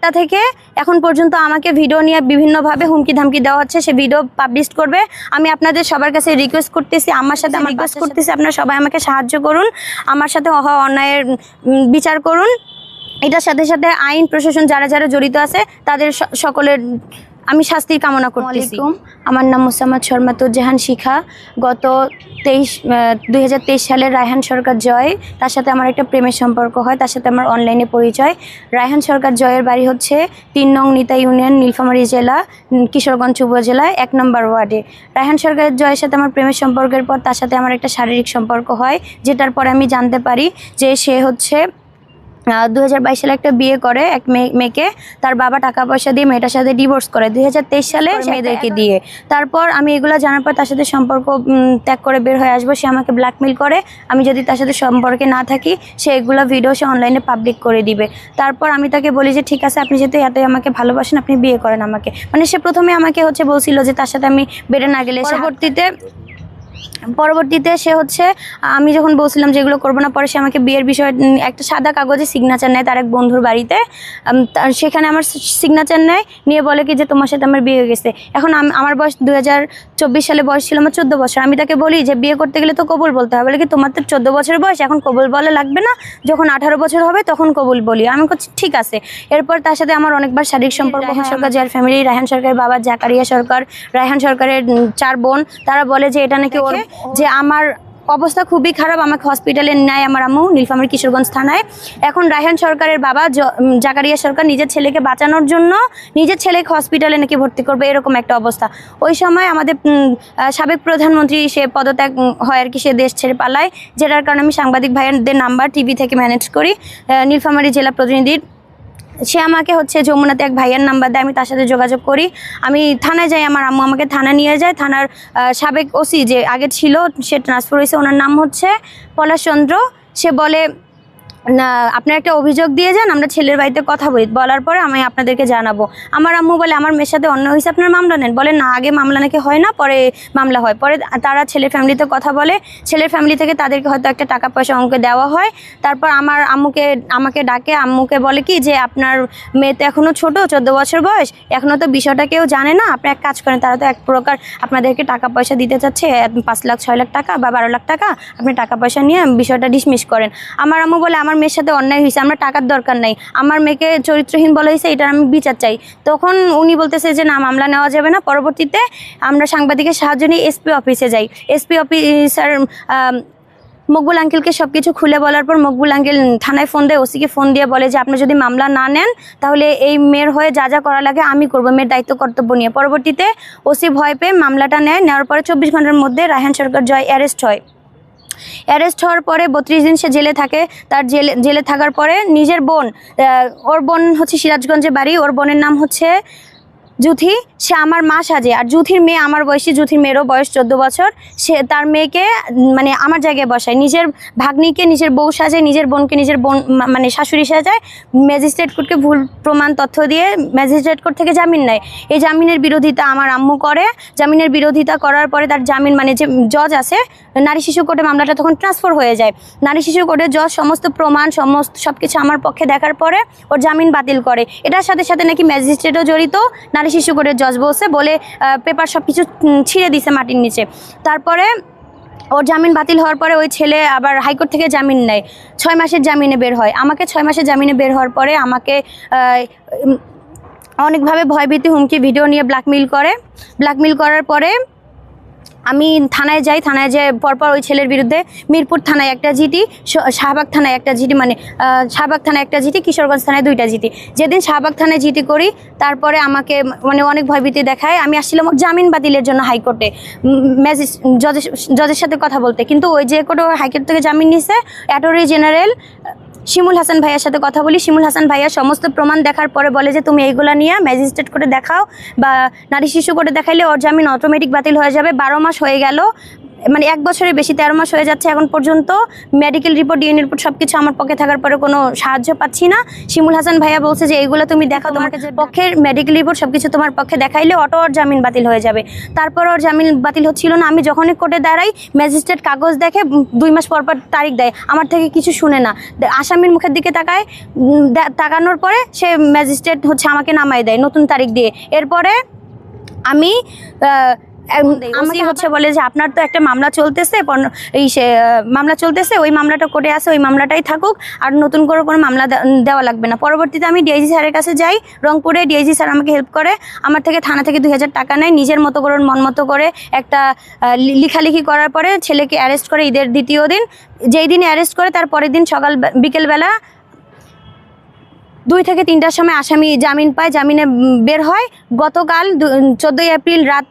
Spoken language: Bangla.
8টা থেকে এখন পর্যন্ত আমাকে ভিডিও নিয়ে বিভিন্নভাবে হুমকি ধামকি দেওয়া হচ্ছে। সে ভিডিও পাবলিশ করবে। আমি আপনাদের সবার কাছে রিকোয়েস্ট করতেছি, আমার সাথে আমি রিকোয়েস্ট করতেছি, আপনারা সবাই আমাকে সাহায্য করুন, আমার সাথে হওয়া অন্যায়ের বিচার করুন। এটার সাথে সাথে আইন প্রশাসন যারা যারা জড়িত আছে তাদের সকলের আমি শাস্তির কামনা করতেছি। আমার নাম মোসাম্মদ শর্মাতুজ্জাহান শিখা। গত 2023 সালে রায়হান সরকার জয়, তার সাথে আমার একটা প্রেমের সম্পর্ক হয়, তার সাথে আমার অনলাইনে পরিচয়। রায়হান সরকার জয়ের বাড়ি হচ্ছে 3 নং নিতা ইউনিয়ন, নীলফামারী জেলা, কিশোরগঞ্জ উপজেলায় 1 নম্বর ওয়ার্ডে। রায়হান সরকার জয়ের সাথে আমার প্রেমের সম্পর্কের পর তার সাথে আমার একটা শারীরিক সম্পর্ক হয়, যেটার পর আমি জানতে পারি যে সে হচ্ছে 2022 সালে একটা বিয়ে করে এক মেয়েকে, তার বাবা টাকা পয়সা দিয়ে মেয়েটার সাথে ডিভোর্স করে 2023 সালে মেয়েদেরকে দিয়ে। তারপর আমি এগুলো জানার পর তার সাথে সম্পর্ক ত্যাগ করে বের হয়ে আসবো। সে আমাকে ব্ল্যাকমেল করে, আমি যদি তার সাথে সম্পর্কে না থাকি সে এগুলো ভিডিও সে অনলাইনে পাবলিক করে দিবে। তারপর আমি তাকে বলি যে ঠিক আছে, আপনি যেহেতু এতই আমাকে ভালোবাসেন আপনি বিয়ে করেন আমাকে। মানে সে প্রথমে আমাকে হচ্ছে বলছিল যে তার সাথে আমি বেড়ে না গেলে, পরবর্তীতে সে হচ্ছে আমি যখন বলছিলাম যে এগুলো করবো না, পরে সে আমাকে বিয়ের বিষয়ে একটা সাদা কাগজে সিগনেচার নেয় তার এক বন্ধুর বাড়িতে। সেখানে আমার সিগনেচার নেয়, নিয়ে বলে কি যে তোমার সাথে আমার বিয়ে হয়ে গেছে। এখন আমার বয়স 2024 সালে বয়স ছিল আমার 14 বছর। আমি তাকে বলি যে বিয়ে করতে গেলে তো কবুল বলতে হবে। বলে কি তোমার তো 14 বছর বয়স, এখন কবুল বলে লাগবে না, যখন 18 বছর হবে তখন কবুল বলি। আমি বলছি ঠিক আছে। এরপর তার সাথে আমার অনেকবার শারীরিক সম্পর্ক। রায়হান সরকার যার ফ্যামিলি, রায়হান সরকারের বাবা জাকারিয়া সরকার, রায়হান সরকারের 4 বোন, তারা বলে যে এটা নাকি ওর, যে আমার অবস্থা খুবই খারাপ, আমাকে হসপিটালে নেয় আমার আম্মু নীলফামারী কিশোরগঞ্জ থানায়। এখন রায়হান সরকারের বাবা জাকারিয়া সরকার নিজের ছেলেকে বাঁচানোর জন্য নিজের ছেলেকে হসপিটালে নাকি ভর্তি করবে, এরকম একটা অবস্থা। ওই সময় আমাদের সাবেক প্রধানমন্ত্রী সে পদত্যাগ হয় আর কি, সে দেশ ছেড়ে পালায়, যেটার কারণে আমি সাংবাদিক ভাইয়াদের নাম্বার টিভি থেকে ম্যানেজ করি। নীলফামারী জেলা প্রতিনিধির সে আমাকে হচ্ছে যমুনাতে এক ভাইয়ার নাম্বার দেয়, আমি তার সাথে যোগাযোগ করি। আমি থানায় যাই, আমার আম্মু আমাকে থানা নিয়ে যায়। থানার সাবেক ওসি যে আগে ছিল সে ট্রান্সফার হয়েছে, ওনার নাম হচ্ছে পলাশ চন্দ্র। সে বলে না আপনার একটা অভিযোগ দিয়ে যান, আমরা ছেলের বাড়িতে কথা বলি, বলার পরে আমি আপনাদেরকে জানাবো। আমার আম্মু বলে আমার মেয়ের সাথে অন্য হয়েছে, আপনার মামলা নেন। বলে না, আগে মামলা নাকি হয় না, পরে মামলা হয়। পরে তারা ছেলের ফ্যামিলিতে কথা বলে, ছেলের ফ্যামিলি থেকে তাদেরকে হয়তো একটা টাকা পয়সা অঙ্কে দেওয়া হয়। তারপর আমাকে ডাকে, আম্মুকে বলে কি যে আপনার মেয়ে তো এখনও ছোটো, 14 বছর বয়স, এখনও তো বিষয়টা কেউ জানে না, আপনি এক কাজ করেন, তারা তো এক প্রকার আপনাদেরকে টাকা পয়সা দিতে চাচ্ছে 5 লাখ 6 লাখ টাকা বা 12 লাখ টাকা, আপনি টাকা পয়সা নিয়ে বিষয়টা ডিসমিস করেন। আমার আম্মু বলে আমার মেয়ের সাথে অন্যায় হয়েছে, আমার টাকার দরকার নাই, আমার মেয়েকে চরিত্রহীন বলা হয়েছে, এটার আমি বিচার চাই। তখন উনি বলতেছে যে না, মামলা নেওয়া যাবে না। পরবর্তীতে আমরা সাংবাদিকের সাহায্য নিয়ে এসপি অফিসে যাই। এসপি অফিসার মকবুল আঙ্কেলকে সব কিছু খুলে বলার পর মকবুল আঙ্কেল থানায় ফোন দেয়, ওসিকে ফোন দিয়ে বলে যে আপনি যদি মামলা না নেন তাহলে এই মেয়ের হয়ে যা যা করা লাগে আমি করবো, মেয়ের দায়িত্ব কর্তব্য নিয়ে। পরবর্তীতে ওসি ভয় পেয়ে মামলাটা নেয়। নেওয়ার পরে 24 ঘন্টার মধ্যে রায়হান সরকার জয় অ্যারেস্ট হয়। অ্যারেস্ট হওয়ার পরে 32 দিন সে জেলে থাকে। তার জেলে থাকার পরে নিজের বোন, ওর বোন হচ্ছে সিরাজগঞ্জে বাড়ি, ওর বোনের নাম হচ্ছে জুথি, সে আমার মা সাজে। আর জুথির মেয়ে আমার বয়সী, জুথির মেয়েরও বয়স 14 বছর। সে তার মেয়েকে মানে আমার জায়গায় বসায়, নিজের ভাগ্নিকে নিজের বউ সাজে, নিজের বোনকে নিজের বোন মানে শাশুড়ি সাজায়। ম্যাজিস্ট্রেট কোর্টকে ভুল প্রমাণ তথ্য দিয়ে ম্যাজিস্ট্রেট কোর্ট থেকে জামিন নেয়। এই জামিনের বিরোধিতা আমার আম্মু করে। জামিনের বিরোধিতা করার পরে তার জামিন মানে যে জজ আছে নারী শিশু কোর্টে মামলাটা তখন ট্রান্সফার হয়ে যায়। নারী শিশু কোর্টে জজ সমস্ত প্রমাণ সব কিছু আমার পক্ষে দেখার পরে ওর জামিন বাতিল করে। এটার সাথে সাথে নাকি ম্যাজিস্ট্রেটও জড়িত, নারী শিশু কোর্টের জজ বলে পেপার সব কিছু ছিঁড়ে দিছে মাটির নিচে। তারপরে ওর জামিন বাতিল হওয়ার পরে ওই ছেলে আবার হাইকোর্ট থেকে জামিন নেয়, 6 মাসের জামিনে বের হয়। আমাকে 6 মাসের জামিনে বের হওয়ার পরে আমাকে অনেকভাবে ভয়ভীতি হুমকি ভিডিও নিয়ে ব্ল্যাকমেল করার পরে আমি থানায় যাই। থানায় যেয়ে পরপর ওই ছেলের বিরুদ্ধে মিরপুর থানায় একটা জিডি, শাহবাগ থানায় একটা জিডি, মানে শাহবাগ থানায় একটা জিডি, কিশোরগঞ্জ থানায় 2টা জিডি। যেদিন শাহবাগ থানায় জিডি করি তারপরে আমাকে মানে অনেক ভয়ভীতি দেখায়। আমি আসছিলাম জামিন বাতিলের জন্য হাইকোর্টে জজের সাথে কথা বলতে, কিন্তু ওই যে কোর্টে হাইকোর্ট থেকে জামিন নিছে অ্যাটর্নি জেনারেল শিমুল হাসান ভাইয়ার সাথে কথা বলি। শিমুল হাসান ভাইয়া সমস্ত প্রমাণ দেখার পরে বলে যে তুমি এইগুলা নিয়ে ম্যাজিস্ট্রেট কোর্টে দেখাও বা নারী শিশু কোর্টে দেখাইলে ওর জামিন অটোমেটিক বাতিল হয়ে যাবে। 12 মাস হয়ে গেল, মানে 1 বছরের বেশি 13 মাস হয়ে যাচ্ছে এখন পর্যন্ত মেডিকেল রিপোর্ট, ডিএনএ রিপোর্ট সবকিছু আমার পক্ষে থাকার পরে কোনো সাহায্য পাচ্ছি না। শিমুল হাসান ভাইয়া বলছে যে এইগুলো তুমি দেখাও, তোমার পক্ষের মেডিকেল রিপোর্ট সবকিছু তোমার পক্ষে দেখাইলে অটো ওর জামিন বাতিল হয়ে যাবে। তারপর ওর জামিন বাতিল হচ্ছিল না। আমি যখনই কোর্টে দাঁড়াই ম্যাজিস্ট্রেট কাগজ দেখে 2 মাস পর পর তারিখ দেয়, আমার থেকে কিছু শুনে না। আসামির মুখের দিকে তাকায়, তাকানোর পরে সে ম্যাজিস্ট্রেট হচ্ছে আমাকে নামাই দেয় নতুন তারিখ দিয়ে। এরপরে আমি আমাকে হচ্ছে বলে যে আপনার তো একটা মামলা চলতেছে, মামলা চলতেছে, ওই মামলাটা কোর্টে আছে, ওই মামলাটাই থাকুক, আর নতুন করে কোনো মামলা দেওয়া লাগবে না। পরবর্তীতে আমি ডিআইজি স্যারের কাছে যাই রংপুরে। ডিআইজি স্যার আমাকে হেল্প করে, আমার থেকে থানা থেকে 2000 টাকা নেয়, নিজের মতো করে মন মতো করে একটা লিখালিখি করার পরে ছেলেকে অ্যারেস্ট করে ঈদের দ্বিতীয় দিন। যেই দিন অ্যারেস্ট করে তার পরের দিন বিকেলবেলা 2 থেকে 3টার সময় আসামি জামিন পায়, জামিনে বের হয়। গতকাল 14 এপ্রিল রাত